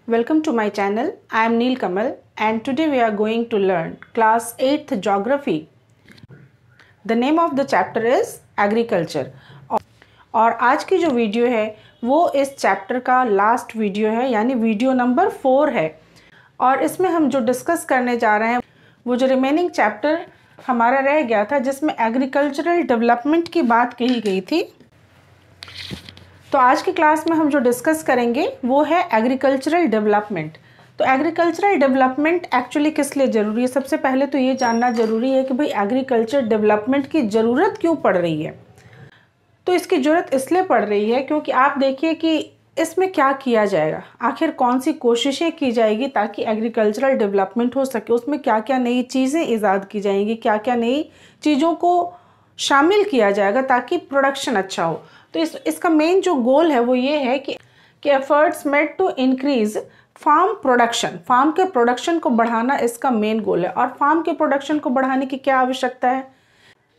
Welcome to my channel. I am Neel Kamal and today we are going to learn class 8th geography. The name of the chapter is agriculture. और आज की जो video है वो इस chapter का last video है, यानी वीडियो नंबर 4 है। और इसमें हम जो डिस्कस करने जा रहे हैं वो जो रिमेनिंग चैप्टर हमारा रह गया था जिसमें एग्रीकल्चरल डेवलपमेंट की बात कही गई थी। तो आज की क्लास में हम जो डिस्कस करेंगे वो है एग्रीकल्चरल डेवलपमेंट। तो एग्रीकल्चरल डेवलपमेंट एक्चुअली किस लिए ज़रूरी है? सबसे पहले तो ये जानना ज़रूरी है कि भाई एग्रीकल्चर डेवलपमेंट की ज़रूरत क्यों पड़ रही है। तो इसकी ज़रूरत इसलिए पड़ रही है क्योंकि आप देखिए कि इसमें क्या किया जाएगा, आखिर कौन सी कोशिशें की जाएगी ताकि एग्रीकल्चरल डेवलपमेंट हो सके, उसमें क्या क्या नई चीज़ें ईजाद की जाएंगी, क्या क्या नई चीज़ों को शामिल किया जाएगा ताकि प्रोडक्शन अच्छा हो। तो इसका मेन जो गोल है वो ये है कि efforts made to increase farm production, farm के प्रोडक्शन को बढ़ाना इसका मेन गोल है। और फार्म के प्रोडक्शन को बढ़ाने की क्या आवश्यकता है?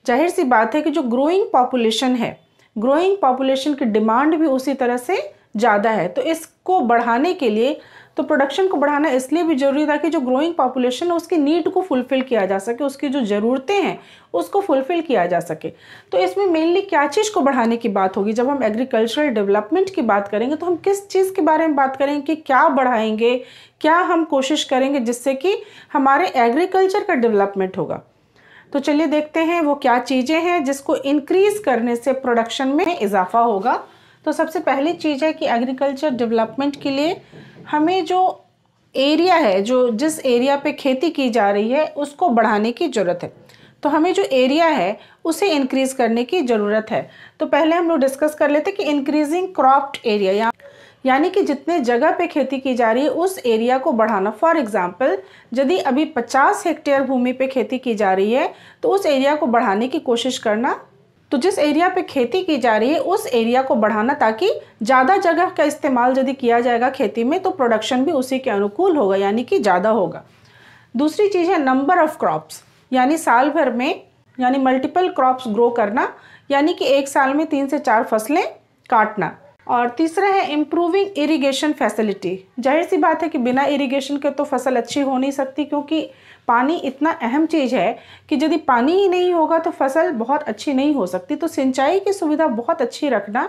जाहिर सी बात है कि जो ग्रोइंग पॉपुलेशन है, ग्रोइंग पॉपुलेशन की डिमांड भी उसी तरह से ज़्यादा है। तो इसको बढ़ाने के लिए, तो प्रोडक्शन को बढ़ाना इसलिए भी ज़रूरी है ताकि जो ग्रोइंग पॉपुलेशन है उसकी नीड को फुलफ़िल किया जा सके, उसकी जो ज़रूरतें हैं उसको फुलफ़िल किया जा सके। तो इसमें मेनली क्या चीज़ को बढ़ाने की बात होगी? जब हम एग्रीकल्चरल डेवलपमेंट की बात करेंगे तो हम किस चीज़ के बारे में बात करेंगे कि क्या बढ़ाएंगे, क्या हम कोशिश करेंगे जिससे कि हमारे एग्रीकल्चर का डेवलपमेंट होगा। तो चलिए देखते हैं वो क्या चीज़ें हैं जिसको इंक्रीज़ करने से प्रोडक्शन में इजाफा होगा। तो सबसे पहली चीज़ है कि एग्रीकल्चर डेवलपमेंट के लिए हमें जो एरिया है, जो जिस एरिया पे खेती की जा रही है उसको बढ़ाने की ज़रूरत है। तो हमें जो एरिया है उसे इंक्रीज़ करने की ज़रूरत है। तो पहले हम लोग डिस्कस कर लेते हैं कि इंक्रीजिंग क्रॉप्ड एरिया, यानी कि जितने जगह पे खेती की जा रही है उस एरिया को बढ़ाना। फॉर एग्जांपल, यदि अभी 50 हेक्टेयर भूमि पे खेती की जा रही है तो उस एरिया को बढ़ाने की कोशिश करना। तो जिस एरिया पे खेती की जा रही है उस एरिया को बढ़ाना ताकि ज़्यादा जगह का इस्तेमाल यदि किया जाएगा खेती में तो प्रोडक्शन भी उसी के अनुकूल होगा, यानी कि ज़्यादा होगा। दूसरी चीज़ है नंबर ऑफ क्रॉप्स, यानी साल भर में, यानी मल्टीपल क्रॉप्स ग्रो करना, यानी कि एक साल में 3 से 4 फसलें काटना। और तीसरा है इम्प्रूविंग इरिगेशन फैसिलिटी। जाहिर सी बात है कि बिना इरिगेशन के तो फसल अच्छी हो नहीं सकती, क्योंकि पानी इतना अहम चीज़ है कि यदि पानी ही नहीं होगा तो फसल बहुत अच्छी नहीं हो सकती। तो सिंचाई की सुविधा बहुत अच्छी रखना,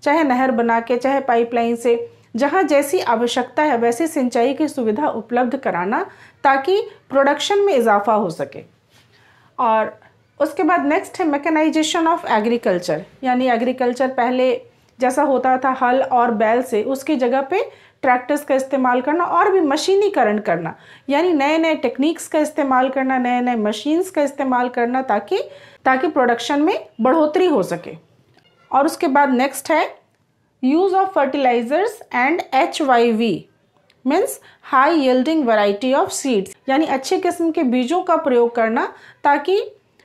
चाहे नहर बना के, चाहे पाइपलाइन से, जहाँ जैसी आवश्यकता है वैसी सिंचाई की सुविधा उपलब्ध कराना ताकि प्रोडक्शन में इजाफा हो सके। और उसके बाद नेक्स्ट है मैकेनाइजेशन ऑफ एग्रीकल्चर, यानी एग्रीकल्चर पहले जैसा होता था हल और बैल से, उसकी जगह पे ट्रैक्टर्स का इस्तेमाल करना और भी मशीनीकरण करना, यानी नए नए टेक्निक्स का इस्तेमाल करना, नए नए मशीन्स का इस्तेमाल करना ताकि प्रोडक्शन में बढ़ोतरी हो सके। और उसके बाद नेक्स्ट है use of fertilisers and HYV means high yielding variety of seeds, यानी अच्छे किस्म के बीजों का प्रयोग करना ताकि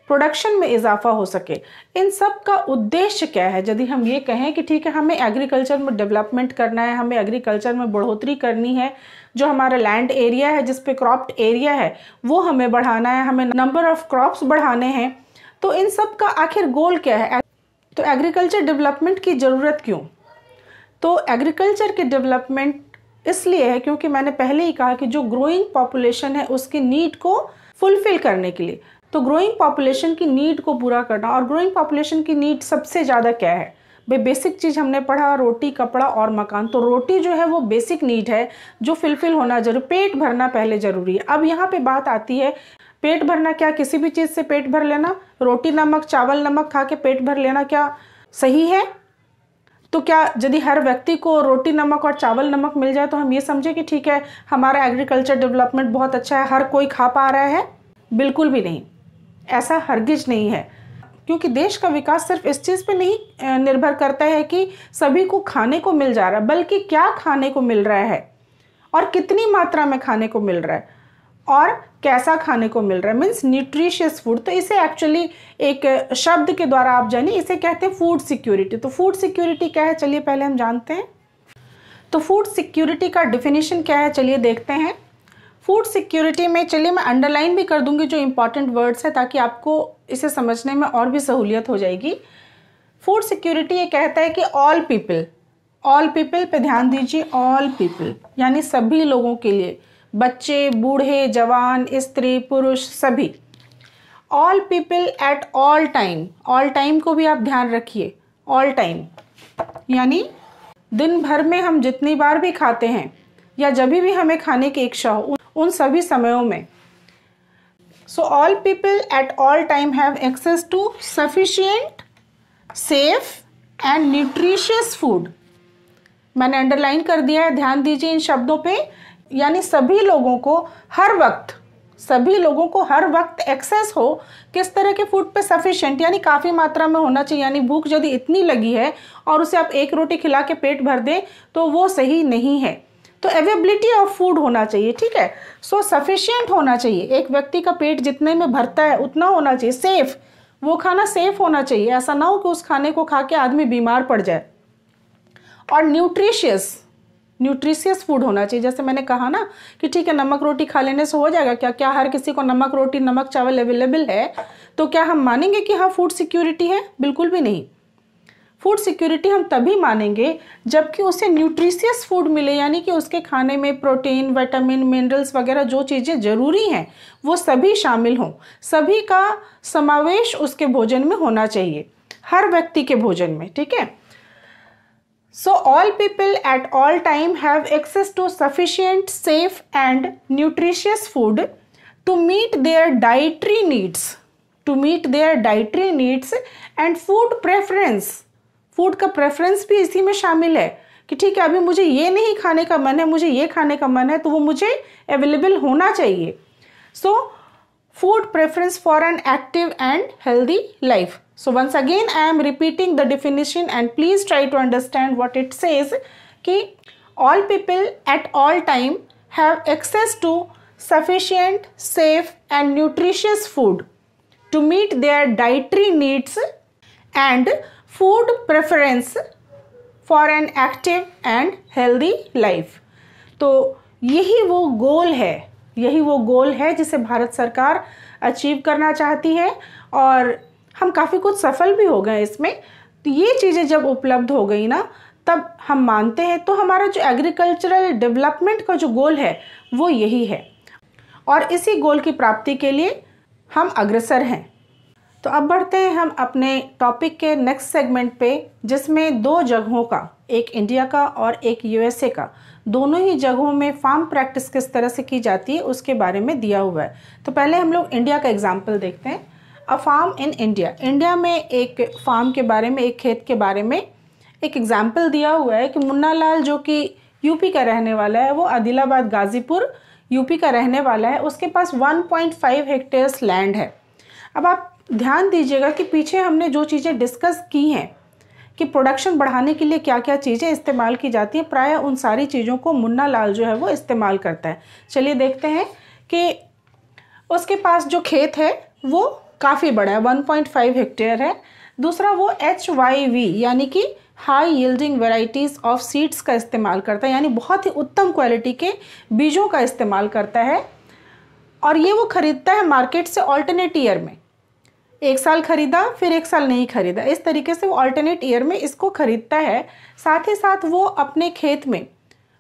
प्रोडक्शन में इजाफा हो सके। इन सब का उद्देश्य क्या है? यदि हम ये कहें कि ठीक है हमें एग्रीकल्चर में डेवलपमेंट करना है, हमें एग्रीकल्चर में बढ़ोतरी करनी है, जो हमारा लैंड एरिया है जिस पे क्रॉप्ड एरिया है वो हमें बढ़ाना है, हमें नंबर ऑफ क्रॉप्स बढ़ाने हैं, तो इन सब का आखिर गोल क्या है? तो एग्रीकल्चर डेवलपमेंट की ज़रूरत क्यों? तो एग्रीकल्चर की डेवलपमेंट इसलिए है क्योंकि मैंने पहले ही कहा कि जो ग्रोइंग पॉपुलेशन है उसकी नीड को फुलफिल करने के लिए, तो ग्रोइंग पॉपुलेशन की नीड को पूरा करना। और ग्रोइंग पॉपुलेशन की नीड सबसे ज़्यादा क्या है भाई? बेसिक चीज़ हमने पढ़ा, रोटी, कपड़ा और मकान। तो रोटी जो है वो बेसिक नीड है जो फुलफिल होना जरूरी, पेट भरना पहले ज़रूरी है। अब यहाँ पे बात आती है पेट भरना, क्या किसी भी चीज़ से पेट भर लेना, रोटी नमक चावल नमक खा के पेट भर लेना क्या सही है? तो क्या यदि हर व्यक्ति को रोटी नमक और चावल नमक मिल जाए तो हम ये समझे कि ठीक है हमारा एग्रीकल्चर डेवलपमेंट बहुत अच्छा है, हर कोई खा पा रहा है? बिल्कुल भी नहीं, ऐसा हरगिज नहीं है। क्योंकि देश का विकास सिर्फ इस चीज़ पे नहीं निर्भर करता है कि सभी को खाने को मिल जा रहा है, बल्कि क्या खाने को मिल रहा है और कितनी मात्रा में खाने को मिल रहा है और कैसा खाने को मिल रहा है, मीन्स न्यूट्रिशियस फूड। तो इसे एक्चुअली एक शब्द के द्वारा आप जानिए, इसे कहते हैं फूड सिक्योरिटी। तो फूड सिक्योरिटी क्या है चलिए पहले हम जानते हैं। तो फूड सिक्योरिटी का डिफिनीशन क्या है चलिए देखते हैं। फूड सिक्योरिटी में चलिए मैं अंडरलाइन भी कर दूंगी जो इंपॉर्टेंट वर्ड्स है ताकि आपको इसे समझने में और भी सहूलियत हो जाएगी। फूड सिक्योरिटी ये कहता है कि ऑल पीपल पे ध्यान दीजिए, ऑल पीपल यानी सभी लोगों के लिए, बच्चे, बूढ़े, जवान, स्त्री, पुरुष, सभी। All people at all time को भी आप ध्यान रखिए, ऑल टाइम यानी दिन भर में हम जितनी बार भी खाते हैं या जब भी हमें खाने की इच्छा हो उन सभी समयों में। So all people at all time have access to sufficient, safe and nutritious food. मैंने अंडरलाइन कर दिया है, ध्यान दीजिए इन शब्दों पे। यानी सभी लोगों को हर वक्त एक्सेस हो किस तरह के फूड पे, सफिशिएंट यानी काफ़ी मात्रा में होना चाहिए। यानी भूख यदि इतनी लगी है और उसे आप एक रोटी खिला के पेट भर दें तो वो सही नहीं है। तो अवेलेबिलिटी ऑफ फूड होना चाहिए, ठीक है। सो सफिशिएंट होना चाहिए, एक व्यक्ति का पेट जितने में भरता है उतना होना चाहिए। सेफ, वो खाना सेफ होना चाहिए, ऐसा ना हो कि उस खाने को खा के आदमी बीमार पड़ जाए। और न्यूट्रिशियस फूड होना चाहिए। जैसे मैंने कहा ना कि ठीक है नमक रोटी खा लेने से हो जाएगा क्या? क्या हर किसी को नमक रोटी नमक चावल अवेलेबल है तो क्या हम मानेंगे कि हाँ फूड सिक्योरिटी है? बिल्कुल भी नहीं। फूड सिक्योरिटी हम तभी मानेंगे जबकि उसे न्यूट्रिशियस फूड मिले, यानी कि उसके खाने में प्रोटीन, विटामिन, मिनरल्स वगैरह जो चीज़ें ज़रूरी हैं वो सभी शामिल हों, सभी का समावेश उसके भोजन में होना चाहिए, हर व्यक्ति के भोजन में, ठीक है। So all people at all time have access to sufficient, safe and nutritious food to meet their dietary needs and food preference. Food का प्रेफरेंस भी इसी में शामिल है कि ठीक है अभी मुझे ये नहीं खाने का मन है, मुझे ये खाने का मन है, तो वो मुझे अवेलेबल होना चाहिए। सो food preference for an active and healthy life. So once again I am repeating the definition and please try to understand what it says कि all people at all time have access to sufficient, safe and nutritious food to meet their dietary needs and food preference for an active and healthy life. तो यही वो गोल है जिसे भारत सरकार achieve करना चाहती है और हम काफ़ी कुछ सफल भी हो गए इसमें। तो ये चीज़ें जब उपलब्ध हो गई ना तब हम मानते हैं तो हमारा जो एग्रीकल्चरल डेवलपमेंट का जो गोल है वो यही है और इसी गोल की प्राप्ति के लिए हम अग्रसर हैं। तो अब बढ़ते हैं हम अपने टॉपिक के नेक्स्ट सेगमेंट पे, जिसमें दो जगहों का, एक इंडिया का और एक यूएसए का, दोनों ही जगहों में फार्म प्रैक्टिस किस तरह से की जाती है उसके बारे में दिया हुआ है। तो पहले हम लोग इंडिया का एग्जाम्पल देखते हैं। अ फार्म इन इंडिया में एक फार्म के बारे में, एक खेत के बारे में एक एग्जाम्पल दिया हुआ है कि मुन्ना लाल जो कि यूपी का रहने वाला है, वो आदिलाबाद गाजीपुर यूपी का रहने वाला है, उसके पास 1.5 हेक्टेयर्स लैंड है। अब आप ध्यान दीजिएगा कि पीछे हमने जो चीज़ें डिस्कस की हैं कि प्रोडक्शन बढ़ाने के लिए क्या क्या चीज़ें इस्तेमाल की जाती हैं, प्रायः उन सारी चीज़ों को मुन्ना लाल जो है वो इस्तेमाल करता है। चलिए देखते हैं कि उसके पास जो खेत है वो काफ़ी बड़ा है, 1.5 हेक्टेयर है। दूसरा वो HYV यानी कि high yielding varieties of seeds का इस्तेमाल करता है, यानी बहुत ही उत्तम क्वालिटी के बीजों का इस्तेमाल करता है। और ये वो ख़रीदता है मार्केट से ऑल्टरनेट ईयर में, एक साल खरीदा फिर एक साल नहीं खरीदा, इस तरीके से वो अल्टरनेट ईयर में इसको खरीदता है। साथ ही साथ वो अपने खेत में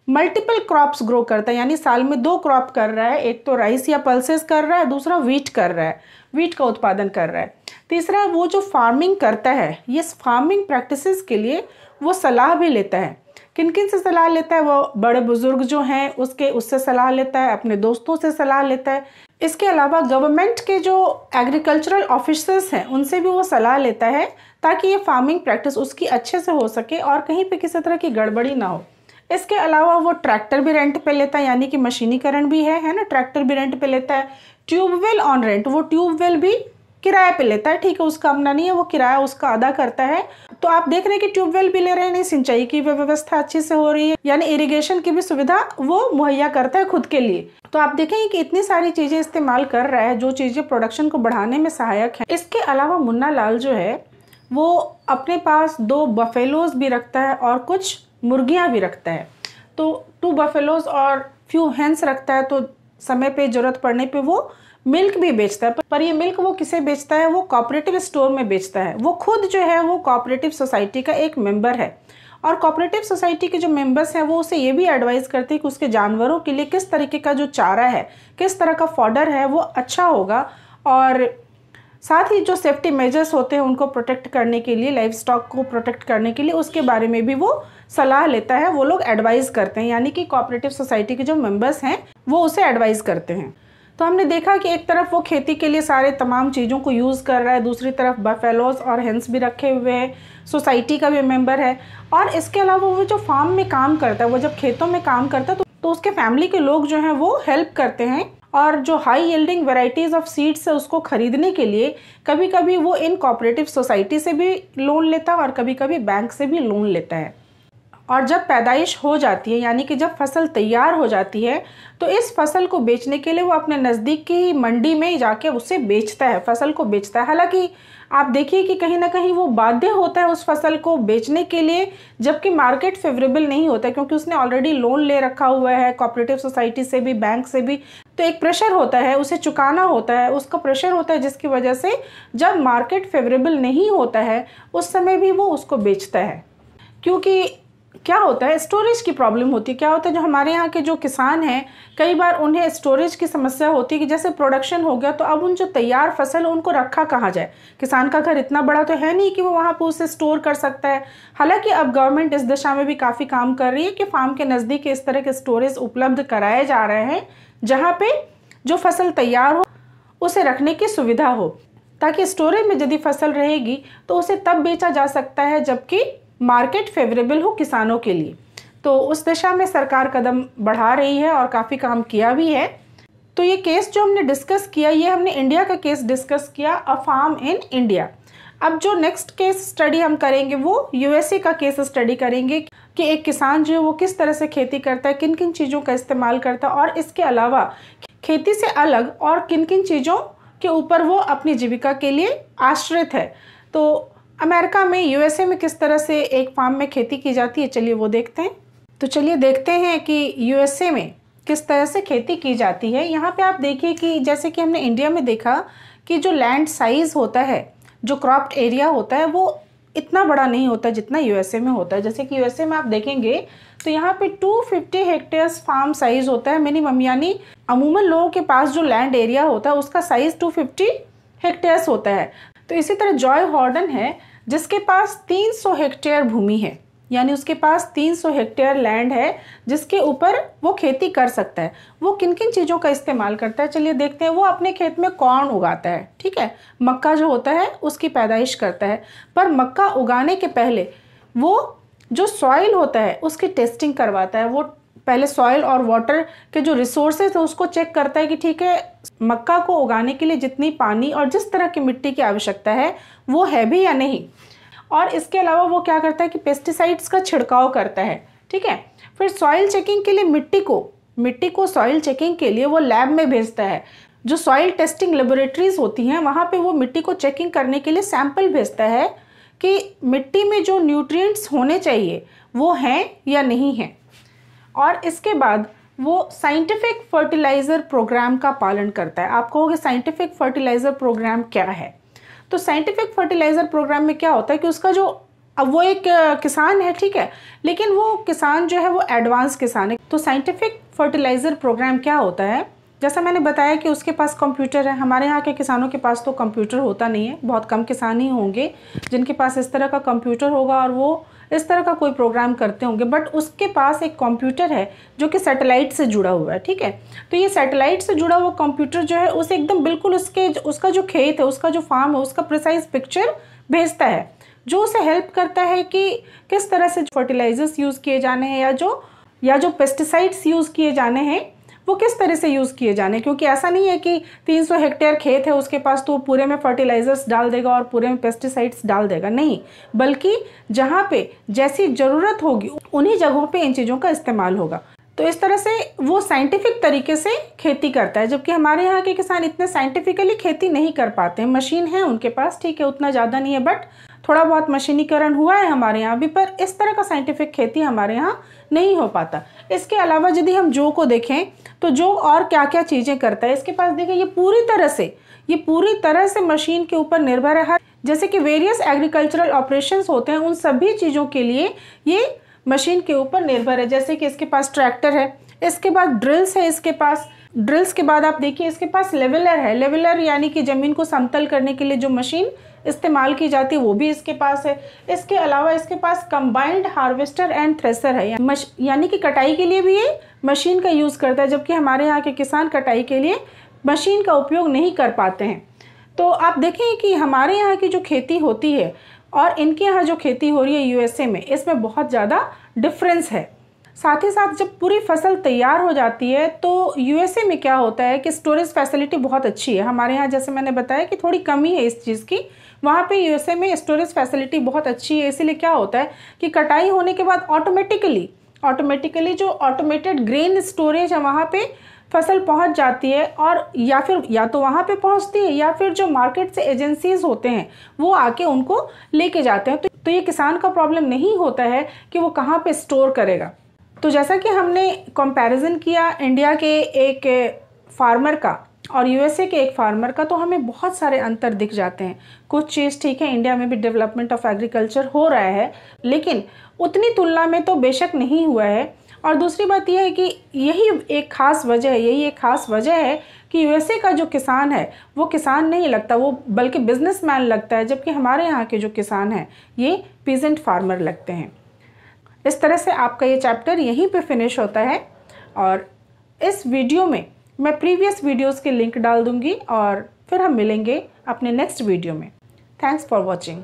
मल्टीपल क्रॉप्स ग्रो करता है, यानी साल में 2 क्रॉप कर रहा है, एक तो राइस या पल्सेस कर रहा है, दूसरा व्हीट कर रहा है, व्हीट का उत्पादन कर रहा है। तीसरा वो जो फार्मिंग करता है, ये फार्मिंग प्रैक्टिसेस के लिए वो सलाह भी लेता है। किन किन से सलाह लेता है? वो बड़े बुजुर्ग जो हैं उससे सलाह लेता है, अपने दोस्तों से सलाह लेता है। इसके अलावा गवर्नमेंट के जो एग्रीकल्चरल ऑफिसर्स हैं उनसे भी वो सलाह लेता है ताकि ये फार्मिंग प्रैक्टिस उसकी अच्छे से हो सके और कहीं पे किसी तरह की गड़बड़ी ना हो। इसके अलावा वो ट्रैक्टर भी रेंट पे लेता है, यानी कि मशीनीकरण भी है ना, ट्रैक्टर भी रेंट पे लेता है। ट्यूबवेल ऑन रेंट, वो ट्यूबवेल भी किराए पे लेता है, ठीक है, उसका अपना नहीं है, वो किराया उसका अदा करता है। तो आप देख रहे हैं कि ट्यूबवेल भी ले रहे हैं, नहीं सिंचाई की व्यवस्था अच्छे से हो रही है, यानी इरिगेशन की भी सुविधा वो मुहैया करता है खुद के लिए। तो आप देखेंगे कि इतनी सारी चीज़ें इस्तेमाल कर रहा है जो चीज़ें प्रोडक्शन को बढ़ाने में सहायक है। इसके अलावा मुन्ना लाल जो है वो अपने पास 2 बफेलोज भी रखता है और कुछ मुर्गियाँ भी रखता है। तो 2 बफेलोज और फ्यू हेंस रखता है, तो समय पे ज़रूरत पड़ने पे वो मिल्क भी बेचता है। पर ये मिल्क वो किसे बेचता है? वो कोऑपरेटिव स्टोर में बेचता है। वो खुद जो है वो कोऑपरेटिव सोसाइटी का एक मेंबर है और कोऑपरेटिव सोसाइटी के जो मेंबर्स हैं वो उसे ये भी एडवाइस करते हैं कि उसके जानवरों के लिए किस तरीके का जो चारा है, किस तरह का फॉडर है वो अच्छा होगा, और साथ ही जो सेफ्टी मेजर्स होते हैं उनको प्रोटेक्ट करने के लिए, लाइव स्टॉक को प्रोटेक्ट करने के लिए, उसके बारे में भी वो सलाह लेता है। वो लोग एडवाइस करते हैं, यानी कि कोऑपरेटिव सोसाइटी के जो मेंबर्स हैं वो उसे एडवाइस करते हैं। तो हमने देखा कि एक तरफ वो खेती के लिए सारे तमाम चीज़ों को यूज़ कर रहा है, दूसरी तरफ बफेलोज और हेंस भी रखे हुए हैं, सोसाइटी का भी मेंबर है, और इसके अलावा वो जो फार्म में काम करता है, वो जब खेतों में काम करता है तो उसके फैमिली के लोग जो हैं वो हेल्प करते हैं, और जो high yielding varieties of seeds है उसको खरीदने के लिए कभी कभी वो इन कोऑपरेटिव सोसाइटी से भी लोन लेता है और कभी कभी बैंक से भी लोन लेता है। और जब पैदाइश हो जाती है, यानी कि जब फसल तैयार हो जाती है, तो इस फसल को बेचने के लिए वो अपने नज़दीक की मंडी में जाके उसे बेचता है, फसल को बेचता है। हालांकि आप देखिए कि कहीं ना कहीं वो बाध्य होता है उस फसल को बेचने के लिए, जबकि मार्केट फेवरेबल नहीं होता है, क्योंकि उसने ऑलरेडी लोन ले रखा हुआ है कोऑपरेटिव सोसाइटी से भी, बैंक से भी। तो एक प्रेशर होता है, उसे चुकाना होता है, उसका प्रेशर होता है, जिसकी वजह से जब मार्केट फेवरेबल नहीं होता है उस समय भी वो उसको बेचता है। क्योंकि क्या होता है, स्टोरेज की प्रॉब्लम होती है। क्या होता है, जो हमारे यहाँ के जो किसान हैं कई बार उन्हें स्टोरेज की समस्या होती है कि जैसे प्रोडक्शन हो गया तो अब उन जो तैयार फसल उनको रखा कहाँ जाए। किसान का घर इतना बड़ा तो है नहीं कि वो वहाँ पर उसे स्टोर कर सकता है। हालांकि अब गवर्नमेंट इस दिशा में भी काफ़ी काम कर रही है कि फार्म के नज़दीक इस तरह के स्टोरेज उपलब्ध कराए जा रहे हैं जहाँ पे जो फसल तैयार हो उसे रखने की सुविधा हो, ताकि स्टोरेज में यदि फसल रहेगी तो उसे तब बेचा जा सकता है जबकि मार्केट फेवरेबल हो किसानों के लिए। तो उस दिशा में सरकार कदम बढ़ा रही है और काफ़ी काम किया भी है। तो ये केस जो हमने डिस्कस किया, ये हमने इंडिया का केस डिस्कस किया, अ फार्म इन इंडिया। अब जो नेक्स्ट केस स्टडी हम करेंगे वो यूएसए का केस स्टडी करेंगे कि एक किसान जो है वो किस तरह से खेती करता है, किन किन चीज़ों का इस्तेमाल करता है, और इसके अलावा खेती से अलग और किन किन चीज़ों के ऊपर वो अपनी जीविका के लिए आश्रित है। तो अमेरिका में, यूएसए में किस तरह से एक फार्म में खेती की जाती है, चलिए वो देखते हैं। तो चलिए देखते हैं कि यूएसए में किस तरह से खेती की जाती है। यहाँ पे आप देखिए कि जैसे कि हमने इंडिया में देखा कि जो लैंड साइज़ होता है, जो क्रॉप्ड एरिया होता है, वो इतना बड़ा नहीं होता जितना यूएसए में होता है। जैसे कि यूएसए में आप देखेंगे तो यहाँ पे 250 हेक्टेयर्स फार्म साइज़ होता है मिनिमम, यानी अमूमन लोगों के पास जो लैंड एरिया होता है उसका साइज़ 250 हेक्टेयर्स होता है। तो इसी तरह जॉय हॉर्डन है जिसके पास 300 हेक्टेयर भूमि है, यानी उसके पास 300 हेक्टेयर लैंड है जिसके ऊपर वो खेती कर सकता है। वो किन किन चीज़ों का इस्तेमाल करता है, चलिए देखते हैं। वो अपने खेत में कॉर्न उगाता है, ठीक है, मक्का जो होता है उसकी पैदाइश करता है। पर मक्का उगाने के पहले वो जो सॉइल होता है उसकी टेस्टिंग करवाता है। वो पहले सॉइल और वाटर के जो रिसोर्सेज है उसको चेक करता है कि ठीक है, मक्का को उगाने के लिए जितनी पानी और जिस तरह की मिट्टी की आवश्यकता है वो है भी या नहीं। और इसके अलावा वो क्या करता है कि पेस्टिसाइड्स का छिड़काव करता है, ठीक है। फिर सॉइल चेकिंग के लिए मिट्टी को सॉइल चेकिंग के लिए वो लैब में भेजता है। जो सॉइल टेस्टिंग लेबोरेटरीज होती हैं वहाँ पे वो मिट्टी को चेकिंग करने के लिए सैंपल भेजता है कि मिट्टी में जो न्यूट्रिएंट्स होने चाहिए वो हैं या नहीं हैं। और इसके बाद वो साइंटिफिक फर्टिलाइज़र प्रोग्राम का पालन करता है। आप कहोगे साइंटिफिक फर्टिलाइज़र प्रोग्राम क्या है? तो साइंटिफिक फर्टिलाइज़र प्रोग्राम में क्या होता है कि उसका जो, अब वो एक किसान है, ठीक है, लेकिन वो किसान जो है वो एडवांस किसान है। तो साइंटिफिक फर्टिलाइज़र प्रोग्राम क्या होता है, जैसा मैंने बताया कि उसके पास कंप्यूटर है। हमारे यहाँ के किसानों के पास तो कंप्यूटर होता नहीं है, बहुत कम किसान ही होंगे जिनके पास इस तरह का कंप्यूटर होगा और वो इस तरह का कोई प्रोग्राम करते होंगे। बट उसके पास एक कंप्यूटर है जो कि सैटेलाइट से जुड़ा हुआ है, ठीक है। तो ये सैटेलाइट से जुड़ा हुआ कंप्यूटर जो है उसे एकदम बिल्कुल उसका जो खेत है, उसका जो फार्म है, उसका प्रिसाइज पिक्चर भेजता है, जो उसे हेल्प करता है कि किस तरह से फर्टिलाइजर्स यूज़ किए जाने हैं या जो पेस्टिसाइड्स यूज़ किए जाने हैं वो किस तरह से यूज़ किए जाने। क्योंकि ऐसा नहीं है कि 300 हेक्टेयर खेत है उसके पास तो पूरे में फर्टिलाइजर्स डाल देगा और पूरे में पेस्टिसाइड्स डाल देगा, नहीं, बल्कि जहाँ पे जैसी ज़रूरत होगी उन्हीं जगहों पे इन चीज़ों का इस्तेमाल होगा। तो इस तरह से वो साइंटिफिक तरीके से खेती करता है, जबकि हमारे यहाँ के किसान इतने साइंटिफिकली खेती नहीं कर पाते हैं। मशीन है उनके पास, ठीक है, उतना ज़्यादा नहीं है, बट थोड़ा बहुत मशीनीकरण हुआ है हमारे यहाँ भी, पर इस तरह का साइंटिफिक खेती हमारे यहाँ नहीं हो पाता। इसके अलावा यदि हम जो को देखें तो जो और क्या क्या चीज़ें करता है, इसके पास देखें ये पूरी तरह से मशीन के ऊपर निर्भर है। जैसे कि वेरियस एग्रीकल्चरल ऑपरेशंस होते हैं, उन सभी चीज़ों के लिए ये मशीन के ऊपर निर्भर है। जैसे कि इसके पास ट्रैक्टर है, इसके बाद ड्रिल्स है, इसके पास ड्रिल्स के बाद आप देखिए इसके पास लेवलर है। लेवलर यानी कि ज़मीन को समतल करने के लिए जो मशीन इस्तेमाल की जाती है वो भी इसके पास है। इसके अलावा इसके पास कंबाइंड हार्वेस्टर एंड थ्रेसर है, यानी कि कटाई के लिए भी ये मशीन का यूज़ करता है, जबकि हमारे यहाँ के किसान कटाई के लिए मशीन का उपयोग नहीं कर पाते हैं। तो आप देखें कि हमारे यहाँ की जो खेती होती है और इनके यहाँ जो खेती हो रही है यूएसए में, इसमें बहुत ज़्यादा डिफरेंस है। साथ ही साथ जब पूरी फसल तैयार हो जाती है तो यूएसए में क्या होता है कि स्टोरेज फैसिलिटी बहुत अच्छी है। हमारे यहाँ जैसे मैंने बताया कि थोड़ी कमी है इस चीज़ की, वहाँ पे यूएसए में स्टोरेज फैसिलिटी बहुत अच्छी है। इसीलिए क्या होता है कि कटाई होने के बाद ऑटोमेटिकली जो ऑटोमेटेड ग्रेन स्टोरेज है वहाँ पे फसल पहुंच जाती है, और या तो वहाँ पे पहुंचती है या फिर जो मार्केट से एजेंसीज होते हैं वो आके उनको लेके जाते हैं। तो ये किसान का प्रॉब्लम नहीं होता है कि वो कहाँ पे स्टोर करेगा। तो जैसा कि हमने कंपैरिजन किया इंडिया के एक फार्मर का और यूएसए के एक फार्मर का, तो हमें बहुत सारे अंतर दिख जाते हैं। कुछ चीज़ ठीक है, इंडिया में भी डेवलपमेंट ऑफ एग्रीकल्चर हो रहा है, लेकिन उतनी तुलना में तो बेशक नहीं हुआ है। और दूसरी बात यह है कि यही एक खास वजह है कि यूएसए का जो किसान है वो किसान नहीं लगता, वो बल्कि बिजनेसमैन लगता है, जबकि हमारे यहाँ के जो किसान हैं ये पीजेंट फार्मर लगते हैं। इस तरह से आपका ये चैप्टर यहीं पे फिनिश होता है, और इस वीडियो में मैं प्रीवियस वीडियोस के लिंक डाल दूँगी और फिर हम मिलेंगे अपने नेक्स्ट वीडियो में। Thanks for watching.